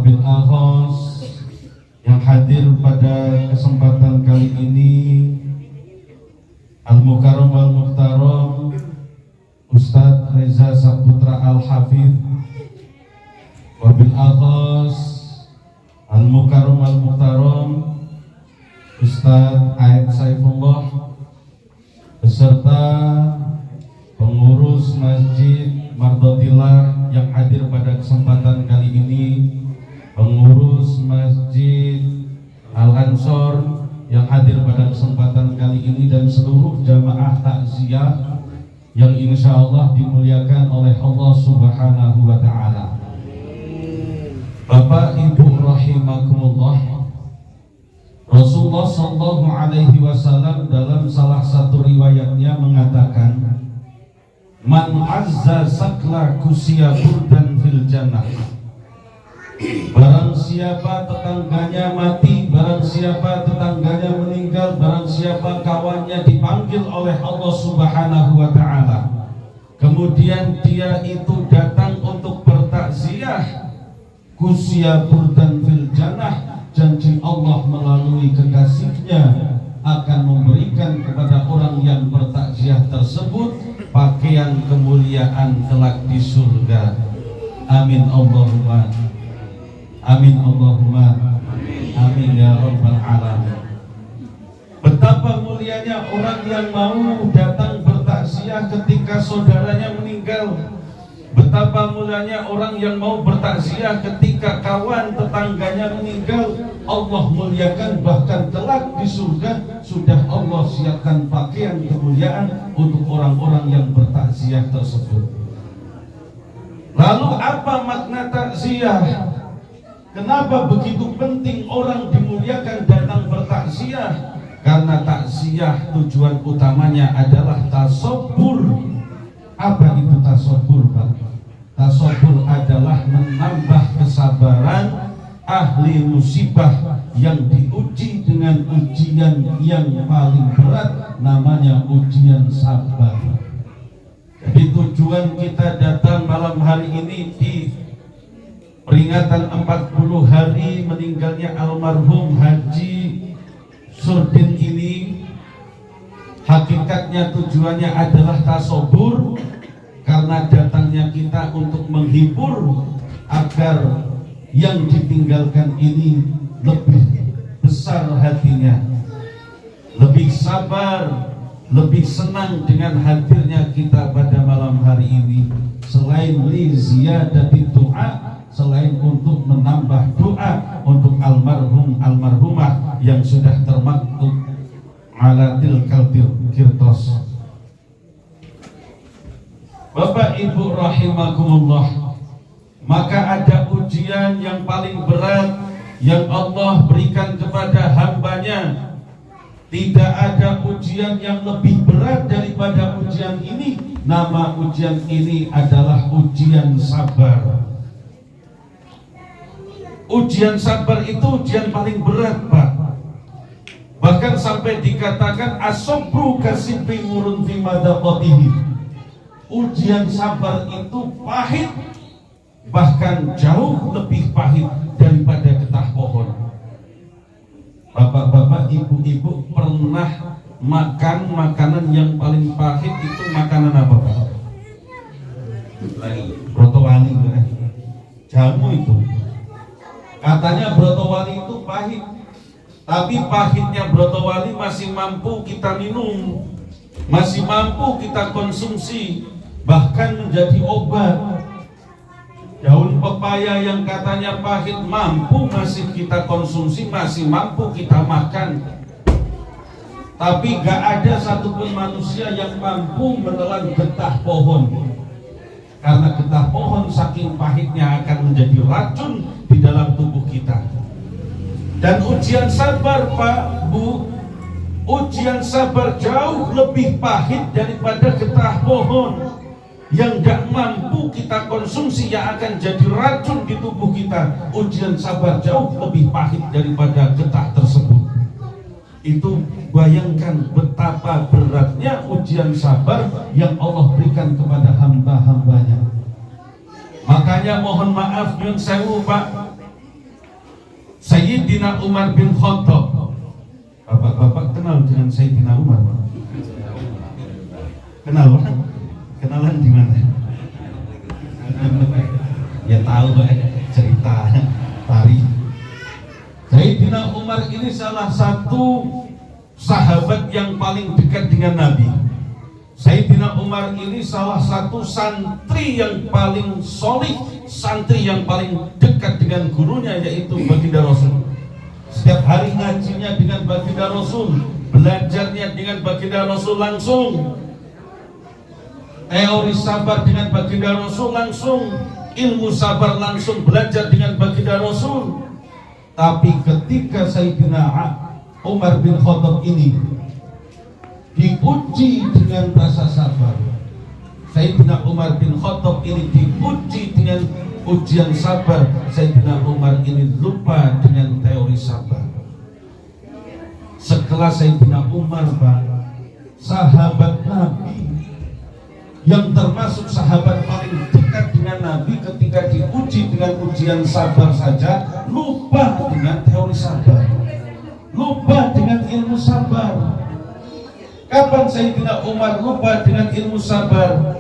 wabil akhos yang hadir pada kesempatan kali ini, Al-Mukarram wal Muhtaram Ustadz Reza Saputra Al-Hafidh, wabil akhos Al-Mukarram wal Muhtaram Ustadz Aid Saifullah beserta pengurus Masjid Mardotillah yang hadir pada kesempatan kali ini, pengurus Masjid Al-Ansor yang hadir pada kesempatan kali ini, dan seluruh jamaah takziah yang insya Allah dimuliakan oleh Allah Subhanahu wa Ta'ala. Bapak Ibu rahimakumullah, Rasulullah Shallallahu Alaihi Wasallam dalam salah satu riwayatnya mengatakan, man azza sakla kusia burdan fil jannah. Barang siapa tetangganya mati, barang siapa tetangganya meninggal, barang siapa kawannya dipanggil oleh Allah Subhanahu wa Ta'ala, kemudian dia itu datang untuk bertakziah, kusia burdan fil jannah, janji Allah melalui kekasihnya akan memberikan kepada orang yang bertakziah tersebut pakaian kemuliaan kelak di surga. Amin Allahumma amin Allahumma amin ya rabbal alamin. Betapa mulianya orang yang mau datang bertakziah ketika saudaranya meninggal. Betapa mulianya orang yang mau bertakziah ketika kawan tetangganya meninggal. Allah muliakan, bahkan kelak di surga sudah Allah siapkan pakaian kemuliaan untuk orang-orang yang bertakziah tersebut. Lalu apa makna takziah? Kenapa begitu penting orang dimuliakan datang bertakziah? Karena takziah tujuan utamanya adalah tasabbur. Apa itu tasabbur, Pak? Tasabbur adalah menambah kesabaran ahli musibah yang diuji dengan ujian yang paling berat, namanya ujian sabar. Jadi tujuan kita datang malam hari ini di peringatan 40 hari meninggalnya almarhum Haji Surdin ini, hakikatnya tujuannya adalah tasabbur, karena datangnya kita untuk menghibur agar yang ditinggalkan ini lebih besar hatinya, lebih sabar, lebih senang dengan hadirnya kita pada malam hari ini. Selain li ziyadati doa, selain untuk menambah doa untuk almarhum almarhumah yang sudah termaktub ala tilkal kirtos. Bapak Ibu rahimakumullah, maka ada ujian yang paling berat yang Allah berikan kepada hambanya. Tidak ada ujian yang lebih berat daripada ujian ini. Nama ujian ini adalah ujian sabar. Ujian sabar itu ujian paling berat, Pak. Bahkan sampai dikatakan as-sabru kasibri murun fi madaqatihi. Ujian sabar itu pahit, bahkan jauh lebih pahit daripada getah pohon. Bapak-bapak, ibu-ibu pernah makan makanan yang paling pahit itu makanan apa, Pak? Brotowali, jamu itu. Katanya brotowali itu pahit, tapi pahitnya brotowali masih mampu kita minum, masih mampu kita konsumsi, bahkan menjadi obat. Daun pepaya yang katanya pahit mampu masih kita konsumsi, masih mampu kita makan. Tapi gak ada satupun manusia yang mampu menelan getah pohon, karena getah pohon saking pahitnya akan menjadi racun di dalam tubuh kita. Dan ujian sabar, Pak, Bu, ujian sabar jauh lebih pahit daripada getah pohon yang gak mampu kita konsumsi, yang akan jadi racun di tubuh kita. Ujian sabar jauh lebih pahit daripada getah tersebut. Itu bayangkan betapa beratnya ujian sabar yang Allah berikan kepada hamba-hambanya. Makanya mohon maaf nyun sewu, Pak, Sayyidina Umar bin Khattab. Bapak-bapak kenal dengan Sayyidina Umar? Kenal, Pak? Kenalan di mana? Ya tahu, Pak, cerita tari. Sayyidina Umar ini salah satu sahabat yang paling dekat dengan Nabi. Sayyidina Umar ini salah satu santri yang paling solid, santri yang paling dekat dengan gurunya, yaitu baginda Rasul. Setiap hari ngajinya dengan baginda Rasul, belajarnya dengan baginda Rasul langsung, teori sabar dengan baginda Rasul langsung, ilmu sabar langsung belajar dengan baginda Rasul. Tapi ketika Sayyidina Umar bin Khattab ini diuji dengan rasa sabar, Sayyidina Umar bin Khattab ini diuji dengan ujian sabar, Sayyidina Umar ini lupa dengan teori sabar. Sekelas Sayyidina Umar, Pak, sahabat Nabi yang termasuk sahabat paling dekat dengan Nabi, ketika diuji dengan ujian sabar saja lupa dengan teori sabar, lupa dengan ilmu sabar. Kapan Sayyidina Umar lupa dengan ilmu sabar?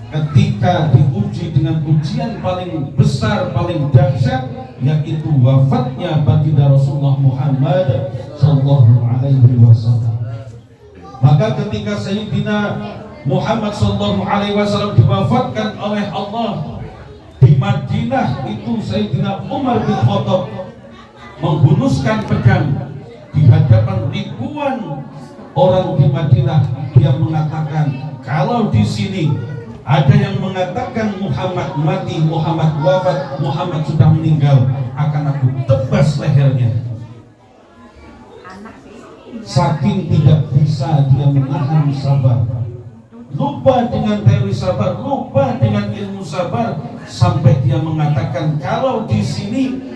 Ketika diuji dengan ujian paling besar, paling dahsyat, yaitu wafatnya baginda Rasulullah Muhammad sallallahu alaihi wasallam. Maka ketika Sayyidina Muhammad sallallahu alaihi wasallam diwafatkan oleh Allah di Madinah, itu Sayyidina Umar bin Khattab menghunuskan pedang di hadapan ribuan orang di Madinah. Dia mengatakan, kalau di sini ada yang mengatakan Muhammad mati, Muhammad wafat, Muhammad sudah meninggal, akan aku tebas lehernya. Saking tidak bisa dia menahan sabar, lupa dengan teori sabar, lupa dengan ilmu sabar, sampai dia mengatakan, kalau di sini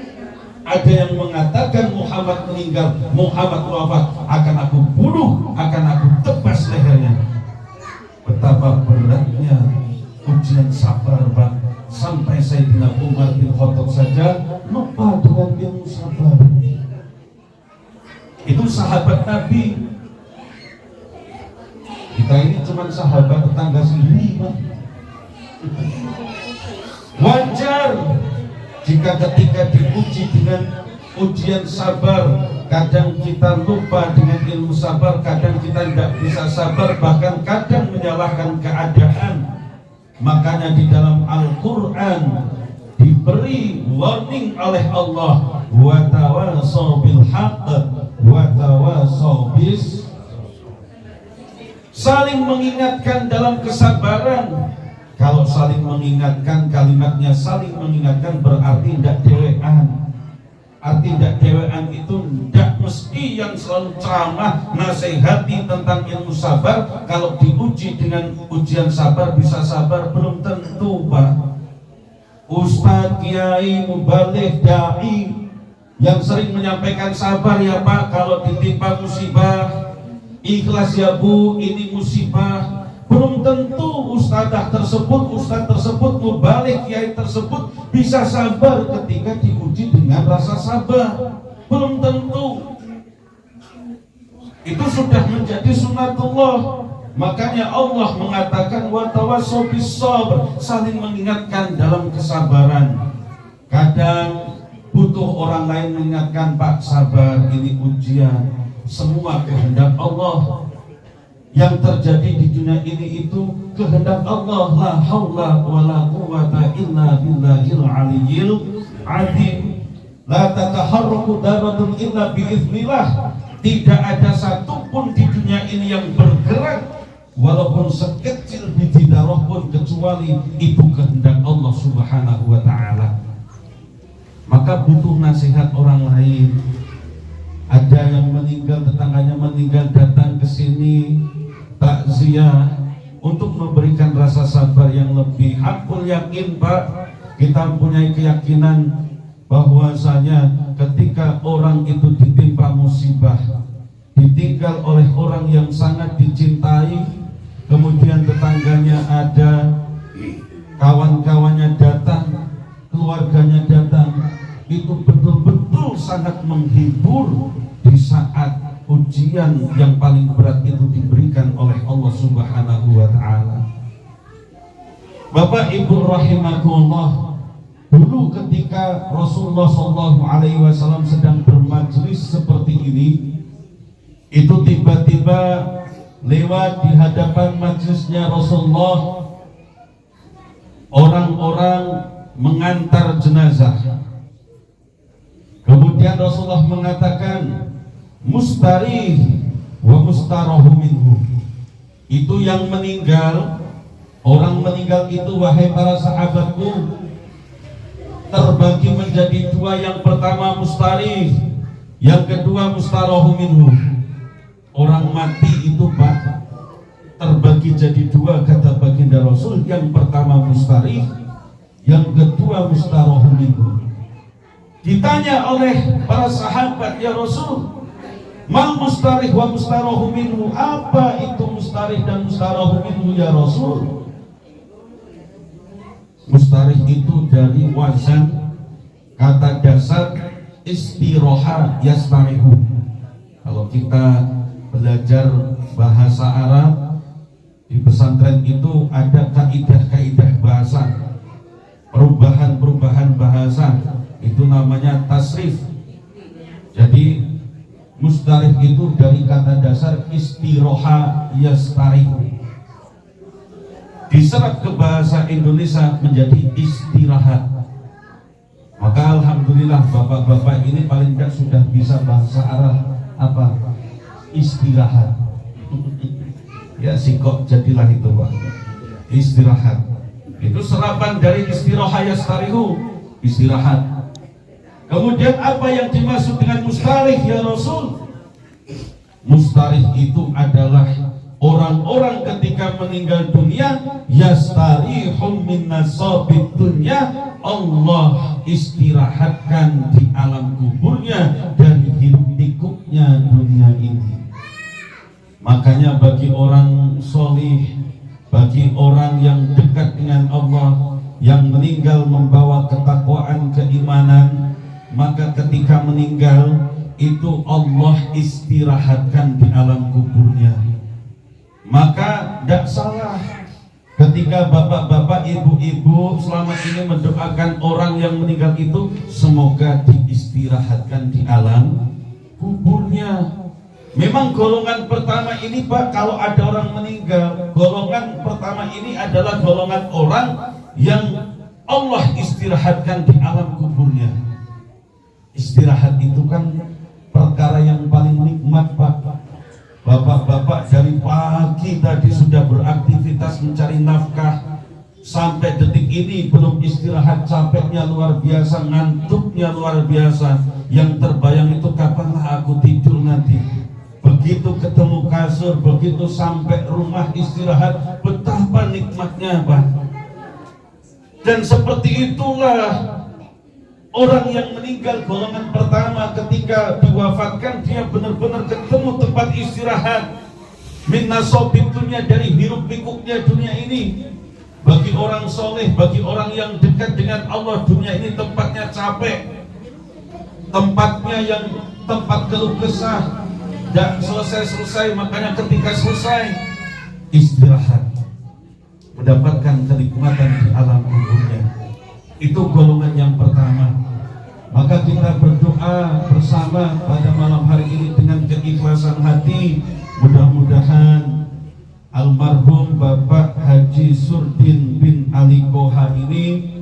ada yang mengatakan Muhammad meninggal, Muhammad wafat, akan aku bunuh, akan aku tebas lehernya. Betapa beratnya ujian sabar, Pak, sampai Sayyidina Umar bin Khattab saja lupa dengan ilmu sabar. Itu sahabat Nabi. Kita ini cuma sahabat tetangga sendiri, Pak. Wajar jika ketika diuji dengan ujian sabar, kadang kita lupa dengan ilmu sabar, kadang kita tidak bisa sabar, bahkan kadang menyalahkan keadaan. Makanya di dalam Al-Quran diberi warning oleh Allah, wa tawasaw bil haqq wa tawasaw bis, saling mengingatkan dalam kesabaran. Kalau saling mengingatkan, kalimatnya saling mengingatkan berarti tidak dewean. Arti tidak dewean itu tidak mesti yang selalu ceramah nasihati tentang ilmu sabar. Kalau diuji dengan ujian sabar bisa sabar, belum tentu, Pak. Ustadz, kiai, mubaligh, dai yang sering menyampaikan sabar ya Pak, kalau ditimpa musibah, ikhlas ya Bu, ini musibah. Belum tentu ustadzah tersebut, ustadz tersebut, mubaligh, kiai tersebut bisa sabar ketika diuji dengan rasa sabar. Belum tentu. Itu sudah menjadi sunatullah. Makanya Allah mengatakan wa tawassaw bis sabr, saling mengingatkan dalam kesabaran. Kadang butuh orang lain mengingatkan, Pak, sabar, ini ujian. Semua kehendak Allah. Yang terjadi di dunia ini itu kehendak Allah. La haula wala quwata illa billahil aliyyil azim. La tataharraku daratun illa biiznillah. Tidak ada satupun di dunia ini yang bergerak walaupun sekecil biji darah pun, kecuali itu kehendak Allah Subhanahu wa ta'ala. Maka butuh nasihat orang lain. Ada yang meninggal, tetangganya meninggal, datang ke sini takziah untuk memberikan rasa sabar yang lebih. Hakul yakin, Pak, kita mempunyai keyakinan bahwasanya ketika orang itu ditimpa musibah, ditinggal oleh orang yang sangat dicintai, kemudian tetangganya ada, kawan-kawannya datang, keluarganya datang, itu betul-betul sangat menghibur di saat ujian yang paling berat itu diberikan oleh Allah Subhanahu wa Ta'ala. Bapak Ibu rahimakumullah, dulu ketika Rasulullah SAW sedang bermajlis seperti ini, itu tiba-tiba lewat di hadapan majlisnya Rasulullah orang-orang mengantar jenazah. Kemudian Rasulullah mengatakan mustarih wa mustarahu minhu. Itu yang meninggal, orang meninggal itu wahai para sahabatku terbagi menjadi dua. Yang pertama mustarih, yang kedua mustarahu minhu. Orang mati itu Pak terbagi jadi dua, kata baginda Rasul. Yang pertama mustarih, yang kedua mustarahu minhu. Ditanya oleh para sahabat, ya Rasul, mal mustarih wa mustarahu minhu, apa itu mustarih dan mustarahu minhu ya Rasul? Mustarih itu dari wazan kata dasar istiroha yastarihu. Kalau kita belajar bahasa Arab di pesantren itu ada kaidah-kaidah bahasa, perubahan-perubahan bahasa, itu namanya tasrif. Jadi mustarih itu dari kata dasar istiroha yastarihu, diserap ke bahasa Indonesia menjadi istirahat. Maka alhamdulillah bapak-bapak ini paling tidak sudah bisa bahasa Arab apa? Istirahat. Ya sikok jadilah itu Pak. Istirahat. Itu serapan dari istiroha yastarihu, istirahat. Kemudian apa yang dimaksud dengan mustarih ya Rasul? Mustarih itu adalah orang-orang ketika meninggal dunia yastarihum min nasabid dunya, Allah istirahatkan di alam kuburnya dari hiruk pikuknya dunia ini. Makanya bagi orang solih, bagi orang yang dekat dengan Allah, yang meninggal membawa ketakwaan, keimanan, maka ketika meninggal itu Allah istirahatkan di alam kuburnya. Maka tidak salah ketika bapak-bapak, ibu-ibu selama ini mendoakan orang yang meninggal itu semoga diistirahatkan di alam kuburnya. Memang golongan pertama ini Pak, kalau ada orang meninggal, golongan pertama ini adalah golongan orang yang Allah istirahatkan di alam kuburnya. Istirahat itu kan perkara yang paling nikmat Pak. Bapak-bapak dari pagi tadi sudah beraktivitas mencari nafkah, sampai detik ini belum istirahat, capeknya luar biasa, ngantuknya luar biasa. Yang terbayang itu kapanlah aku tidur nanti. Begitu ketemu kasur, begitu sampai rumah istirahat, betapa nikmatnya Pak. Dan seperti itulah orang yang meninggal golongan pertama, ketika diwafatkan dia benar-benar ketemu tempat istirahat min nasabid dunya, dari hiruk pikuknya dunia ini. Bagi orang soleh, bagi orang yang dekat dengan Allah, dunia ini tempatnya capek, tempatnya yang tempat keluh kesah, dan selesai-selesai. Makanya ketika selesai istirahat, mendapatkan kenikmatan di alam kuburnya. Itu golongan yang pertama. Maka kita berdoa bersama pada malam hari ini dengan keikhlasan hati, mudah-mudahan almarhum Bapak Haji Surdin bin Ali Koha ini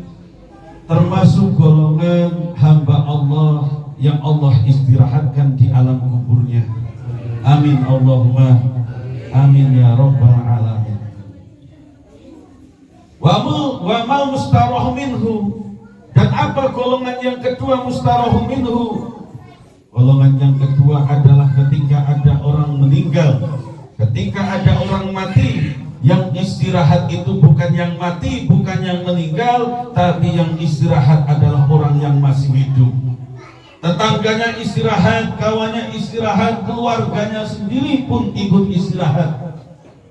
termasuk golongan hamba Allah yang Allah istirahatkan di alam kuburnya. Amin Allahumma amin ya rabbal alamin. Wa mal mustarah minhu. Dan apa golongan yang kedua mustarah minhu? Golongan yang kedua adalah ketika ada orang meninggal, ketika ada orang mati. Yang istirahat itu bukan yang mati, bukan yang meninggal, tapi yang istirahat adalah orang yang masih hidup. Tetangganya istirahat, kawannya istirahat, keluarganya sendiri pun ikut istirahat.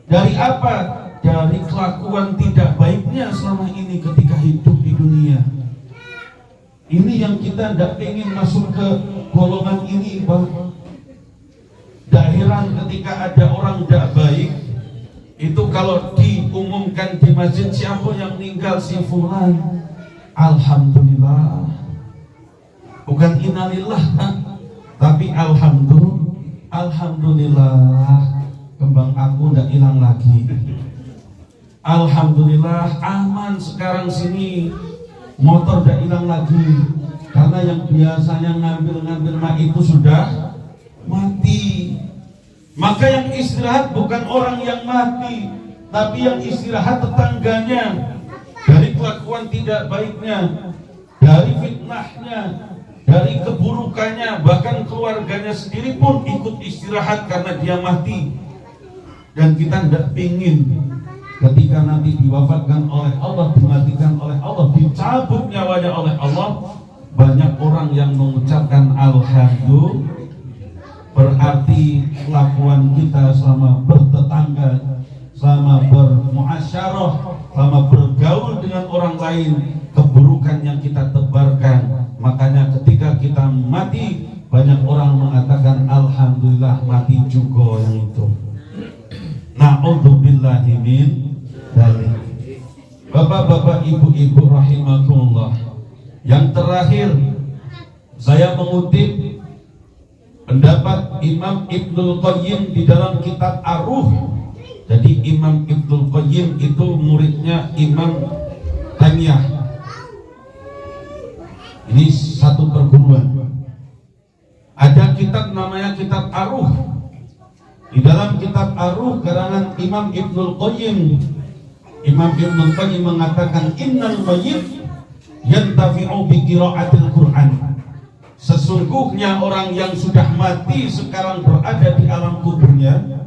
Dari apa? Dari kelakuan tidak baiknya selama ini ketika hidup di dunia. Ini yang kita tidak ingin masuk ke golongan ini, Pak. Tidak heran ketika ada orang tidak baik, itu kalau diumumkan di masjid siapa yang meninggal, si fulan, alhamdulillah, bukan innalillah, tapi alhamdulillah, kembang aku tidak hilang lagi. Alhamdulillah, aman sekarang sini, motor tidak hilang lagi, karena yang biasanya ngambil itu sudah mati. Maka yang istirahat bukan orang yang mati, tapi yang istirahat tetangganya, dari kelakuan tidak baiknya, dari fitnahnya, dari keburukannya, bahkan keluarganya sendiri pun ikut istirahat karena dia mati. Dan kita tidak ingin ketika nanti diwafatkan oleh Allah, dimatikan oleh Allah, dicabut nyawanya oleh Allah, banyak orang yang mengucapkan alhamdulillah. Berarti kelakuan kita selama bertetangga, selama bermuasyarah, selama bergaul dengan orang lain, keburukan yang kita tebarkan. Makanya ketika kita mati, banyak orang mengatakan alhamdulillah mati juga yang itu. Na'udzubillahi min dzalik. Bapak-bapak, ibu-ibu rahimakumullah. Yang terakhir, saya mengutip pendapat Imam Ibnul Qayyim di dalam kitab Ar-Ruh. Jadi Imam Ibnul Qayyim itu muridnya Imam Taimiyah. Ini satu perguruan. Ada kitab namanya kitab Ar-Ruh. Di dalam kitab Ar-Ruh karangan Imam Ibnul Qayyim, Imam Ibnul Qayyim mengatakan innal mayyit yantafi'u bi qira'atil Qur'an. Sesungguhnya orang yang sudah mati sekarang berada di alam kuburnya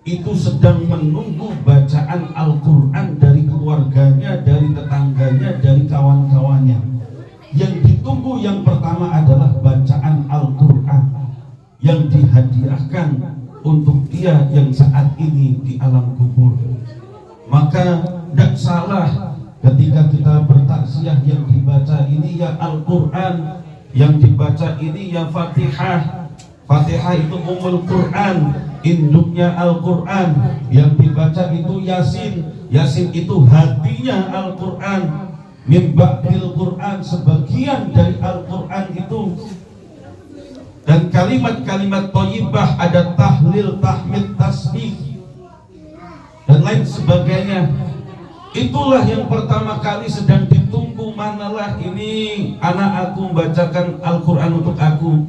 itu sedang menunggu bacaan Al-Quran dari keluarganya, dari tetangganya, dari kawan-kawannya. Yang ditunggu yang pertama adalah bacaan Al-Quran yang dihadiahkan untuk dia yang saat ini di alam kubur. Maka tidak salah ketika kita bertaksiah yang dibaca ini ya Al-Quran, yang dibaca ini ya Fatihah. Fatihah itu umul Quran, induknya Al-Quran. Yang dibaca itu Yasin, Yasin itu hatinya Al-Quran. Min ba'dil Quran, sebagian dari Al-Quran itu. Dan kalimat-kalimat thayyibah, ada tahlil, tahmid, tasbih dan lain sebagainya. Itulah yang pertama kali sedang ditunggu. Manalah ini anak aku membacakan Al-Quran untuk aku,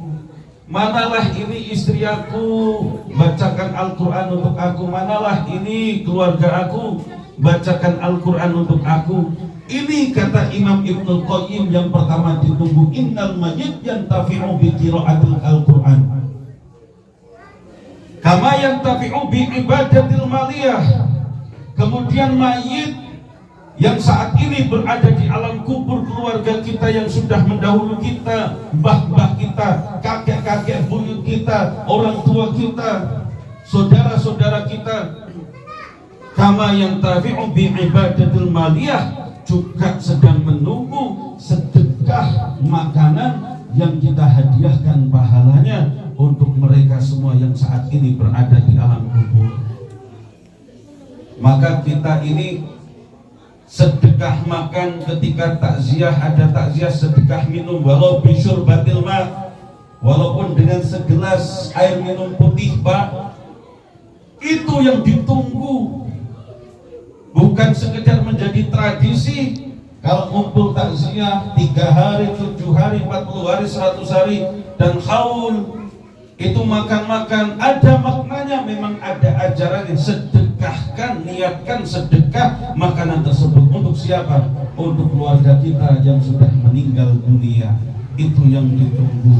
manalah ini istri aku bacakan Al-Quran untuk aku, manalah ini keluarga aku bacakan Al-Quran untuk aku. Ini kata Imam Ibnul Qayyim yang pertama ditunggu. Innal mayyit yantafi'u bi qira'atil Al-Quran kama yantafi'u bi ibadatil maliyah. Kemudian mayit yang saat ini berada di alam kubur, keluarga kita yang sudah mendahulu kita, mbah-mbah kita, kakek-kakek buyut kita, orang tua kita, saudara-saudara kita, kama yantafi'u bi ibadatil maliyah, juga sedang menunggu sedekah makanan yang kita hadiahkan pahalanya untuk mereka semua yang saat ini berada di alam kubur. Maka kita ini sedekah makan ketika takziah, ada takziah, sedekah minum walau bisyur batil ma, walaupun dengan segelas air minum putih, Pak. Itu yang ditunggu, bukan sekedar menjadi tradisi. Kalau ngumpul takziah 3 hari, 7 hari, 40 hari, 100 hari dan haul itu makan-makan, ada maknanya, memang ada ajaran. Sedekahkan, niatkan sedekah makanan tersebut untuk siapa? Untuk keluarga kita yang sudah meninggal dunia. Itu yang ditunggu.